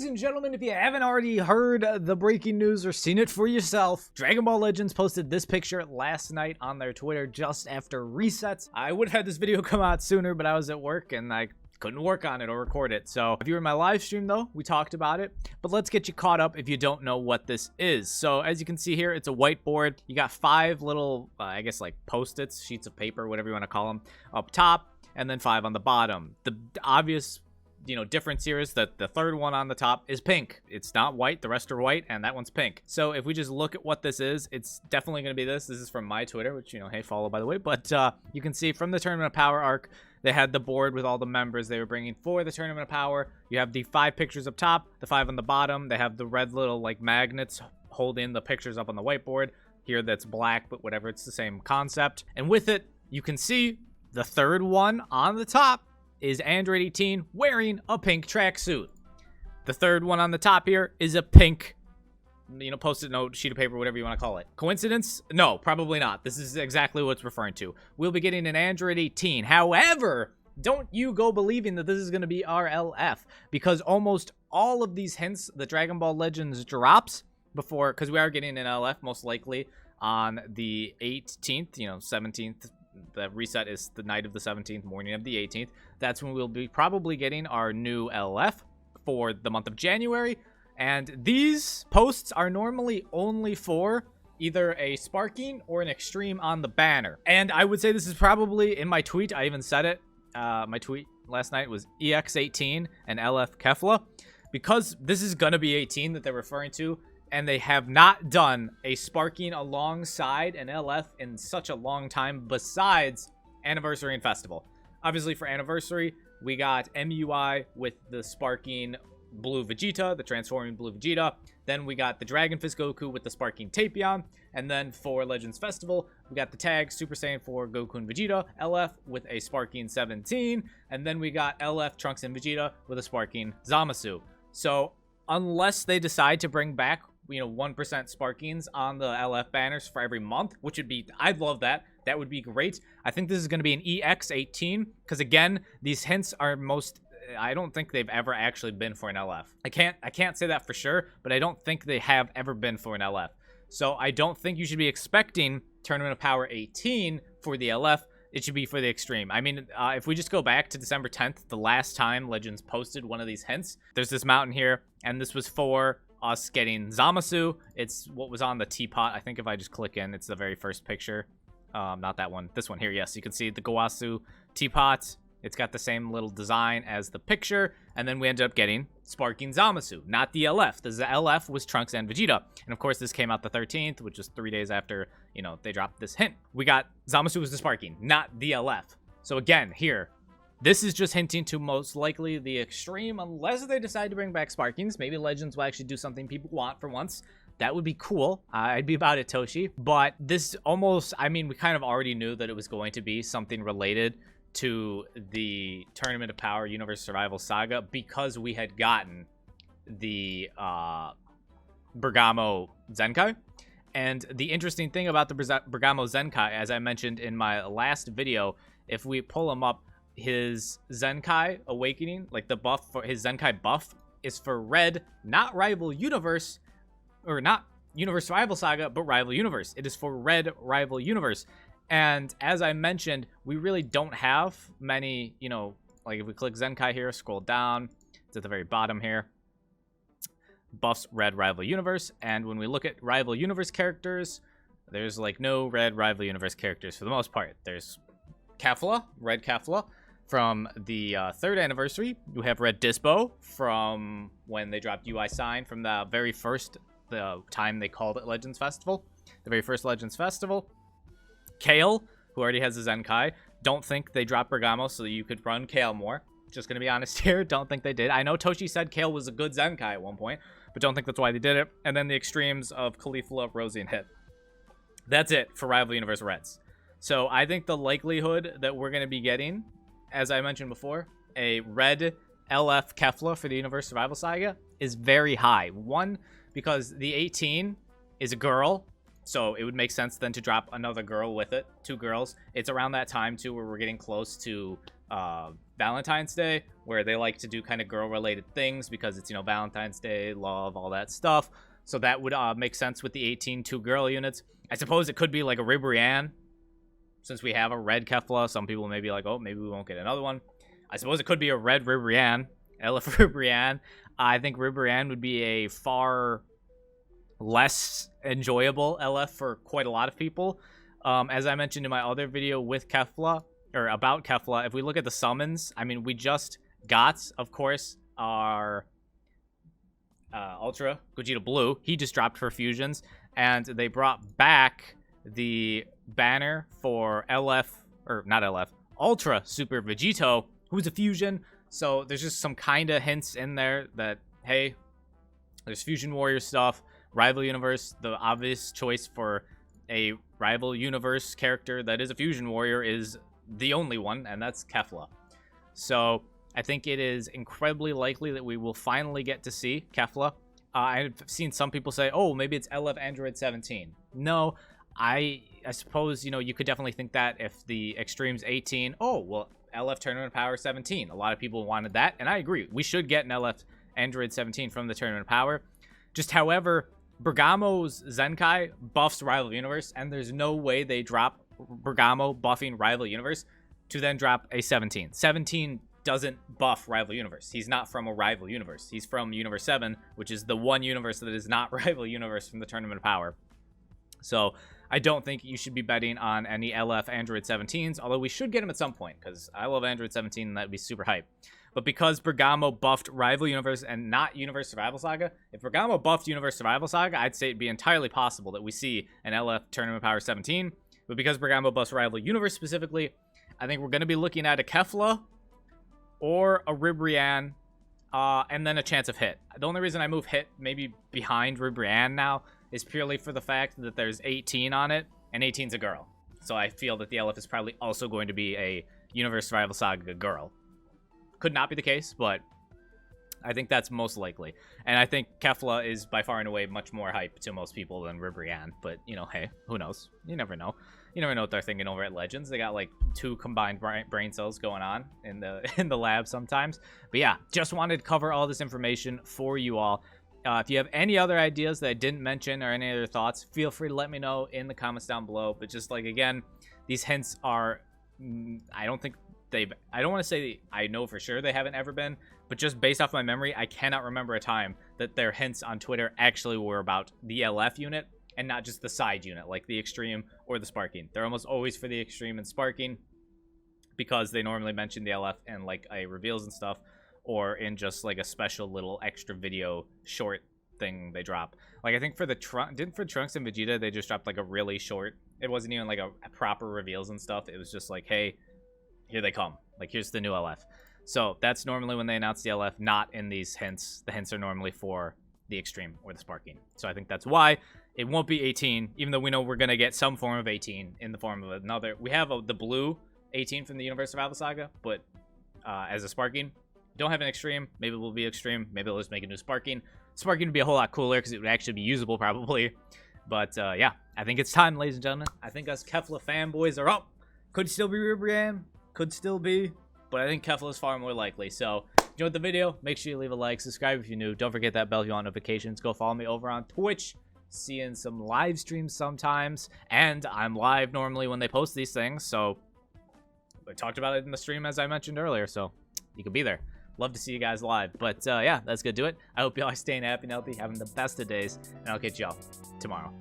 Ladies and gentlemen, if you haven't already heard the breaking news or seen it for yourself, Dragon Ball Legends posted this picture last night on their Twitter just after resets. I would have had this video come out sooner, but I was at work and I couldn't work on it or record it. So if you were in my live stream though, we talked about it, but let's get you caught up if you don't know what this is. So as you can see here, it's a whiteboard. You got 5 little, I guess like post-its, sheets of paper, whatever you want to call them, up top, and then 5 on the bottom. The obvious difference here is that the third one on the top is pink. It's not white, the rest are white, and that one's pink. So if we just look at what this is, it's definitely going to be this. This is from my Twitter, which, hey, follow by the way. But you can see from the Tournament of Power arc, they had the board with all the members they were bringing for the Tournament of Power. You have the 5 pictures up top, the 5 on the bottom. They have the red little like magnets holding the pictures up on the whiteboard. Here that's black, but whatever, it's the same concept. And with it, you can see the third one on the top is Android 18 wearing a pink tracksuit. The third one on the top here is a pink, post-it note, sheet of paper, whatever you want to call it. Coincidence? No, probably not. This is exactly what it's referring to. We'll be getting an Android 18. However, don't you go believing that this is going to be RLF, because almost all of these hints that Dragon Ball Legends drops before, because we are getting an LF most likely on the 18th, 17th. The reset is the night of the 17th, morning of the 18th. That's when we'll be probably getting our new LF for the month of January. And these posts are normally only for either a sparking or an extreme on the banner. And I would say this is probably, in my tweet, I even said it. My tweet last night was EX18 and LF Kefla. Because this is going to be 18 that they're referring to, and they have not done a sparking alongside an LF in such a long time besides Anniversary and Festival. Obviously for Anniversary, we got MUI with the sparking Blue Vegeta, the transforming Blue Vegeta. Then we got the Dragon Fist Goku with the sparking Tapion. And then for Legends Festival, we got the tag Super Saiyan 4 Goku and Vegeta LF with a sparking 17. And then we got LF Trunks and Vegeta with a sparking Zamasu. So unless they decide to bring back 1% sparkings on the LF banners for every month, which would be, I'd love that. That would be great. I think this is going to be an EX18 because again, these hints are I don't think they've ever actually been for an LF. I can't say that for sure, but I don't think they have ever been for an LF. So I don't think you should be expecting Tournament of Power 18 for the LF. It should be for the Extreme. I mean, if we just go back to December 10th, the last time Legends posted one of these hints, there's this mountain here, and this was for us getting Zamasu. It's what was on the teapot. I think if I just click in, it's the very first picture. Not that one. This one here. Yes, you can see the Gowasu teapot. It's got the same little design as the picture. And then we ended up getting Sparking Zamasu, not the LF. The LF was Trunks and Vegeta. And of course, this came out the 13th, which is 3 days after, they dropped this hint. We got Zamasu was the Sparking, not the LF. So again, here, this is just hinting to most likely the Extreme, unless they decide to bring back Sparkings. Maybe Legends will actually do something people want for once. That would be cool. I'd be about it, Toshi. But this almost, we kind of already knew that it was going to be something related to the Tournament of Power Universe Survival Saga because we had gotten the Bergamo Zenkai. And the interesting thing about the Bergamo Zenkai, as I mentioned in my last video, if we pull him up, his Zenkai Awakening, like the buff for his Zenkai buff, is for Red, not Rival Universe, or not Universe Survival Saga, but Rival Universe. It is for Red Rival Universe. And as I mentioned, we really don't have many, like if we click Zenkai here, scroll down, it's at the very bottom here. Buffs Red Rival Universe. And when we look at Rival Universe characters, there's like no Red Rival Universe characters for the most part. There's Kefla, Red Kefla, from the 3rd anniversary. You have Red Dispo from when they dropped UI Sign from the very first time they called it Legends Festival. The very first Legends Festival. Kale, who already has a Zenkai. Don't think they dropped Bergamo so you could run Kale more. Just going to be honest here. Don't think they did. I know Toshi said Kale was a good Zenkai at one point, but don't think that's why they did it. And then the extremes of Caulifla, Rosie, and Hit. That's it for Rival Universe Reds. So I think the likelihood that we're going to be getting, as I mentioned before, a Red LF Kefla for the Universe Survival Saga is very high. One, because the 18 is a girl, so it would make sense then to drop another girl with it. 2 girls. It's around that time, too, where we're getting close to Valentine's Day, where they like to do kind of girl-related things because it's, you know, Valentine's Day, love, all that stuff. So that would make sense with the 18 2-girl units. I suppose it could be like a Ribrianne, since we have a red Kefla. Some people may be like, oh, maybe we won't get another one. I suppose it could be a red Ribrianne, LF Ribrianne. I think Ribrianne would be a far less enjoyable LF for quite a lot of people. As I mentioned in my other video with Kefla, or about Kefla, if we look at the summons, I mean, we just got, of course, our Ultra Gogeta Blue. He just dropped for fusions, and they brought back the banner for LF, or not LF, Ultra Super Vegito, who's a fusion. So there's just some kind of hints in there that, hey, there's Fusion Warrior stuff. Rival Universe, the obvious choice for a Rival Universe character that is a Fusion Warrior is the only one, and that's Kefla. So I think it is incredibly likely that we will finally get to see Kefla. I've seen some people say, oh, maybe it's LF Android 17. No, I suppose, you know, you could definitely think that if the Extreme's 18, oh, well, LF Tournament Power 17. A lot of people wanted that, and I agree. We should get an LF Android 17 from the Tournament Power. Just, however, Bergamo's Zenkai buffs Rival Universe, and there's no way they drop Bergamo buffing Rival Universe to then drop a 17. 17 doesn't buff Rival Universe. He's not from a Rival Universe. He's from Universe 7, which is the one universe that is not Rival Universe from the Tournament of Power. So I don't think you should be betting on any LF Android 17s, although we should get them at some point, because I love Android 17, and that would be super hype. But because Bergamo buffed Rival Universe and not Universe Survival Saga, if Bergamo buffed Universe Survival Saga, I'd say it'd be entirely possible that we see an LF Tournament Power 17. But because Bergamo buffs Rival Universe specifically, I think we're going to be looking at a Kefla or a Ribrianne, and then a chance of Hit. The only reason I move Hit maybe behind Ribrianne now is purely for the fact that there's 18 on it, and 18's a girl. So I feel that the LF is probably also going to be a Universe Survival Saga girl. Could not be the case, but I think that's most likely. And I think Kefla is by far and away much more hype to most people than Ribrianne. But, you know, hey, who knows? You never know. You never know what they're thinking over at Legends. They got like 2 combined brain cells going on in the lab sometimes. But yeah, just wanted to cover all this information for you all. If you have any other ideas that I didn't mention or any other thoughts, feel free to let me know in the comments down below. But just like, again, these hints are, I don't want to say I know for sure they haven't ever been, but just based off my memory, I cannot remember a time that their hints on Twitter actually were about the LF unit and not just the side unit, like the Extreme or the Sparking. They're almost always for the Extreme and Sparking because they normally mention the LF and like reveals and stuff, or in just like a special little extra video short thing they drop. Like I think for the Trunks and Vegeta, they just dropped like a really short. It wasn't even like a proper reveals and stuff. It was just like, hey, here they come. Like, here's the new LF. So that's normally when they announce the LF, not in these hints. The hints are normally for the Extreme or the Sparking. So I think that's why it won't be 18, even though we know we're going to get some form of 18 in the form of another. We have the blue 18 from the Universe Survival Saga, but as a Sparking, don't have an Extreme. Maybe it will be Extreme. Maybe they'll just make a new Sparking. Sparking would be a whole lot cooler because it would actually be usable probably. But yeah, I think it's time, ladies and gentlemen. I think us Kefla fanboys are up. Could still be Ribrianne. Could still be, but I think Kefla is far more likely. So, if you enjoyed the video, make sure you leave a like, subscribe if you're new. Don't forget that bell if you want notifications. Go follow me over on Twitch. See you in some live streams sometimes, and I'm live normally when they post these things. So, I talked about it in the stream as I mentioned earlier, so you could be there. Love to see you guys live. But yeah, that's gonna do it. I hope y'all are staying happy and healthy, having the best of days, and I'll catch y'all tomorrow.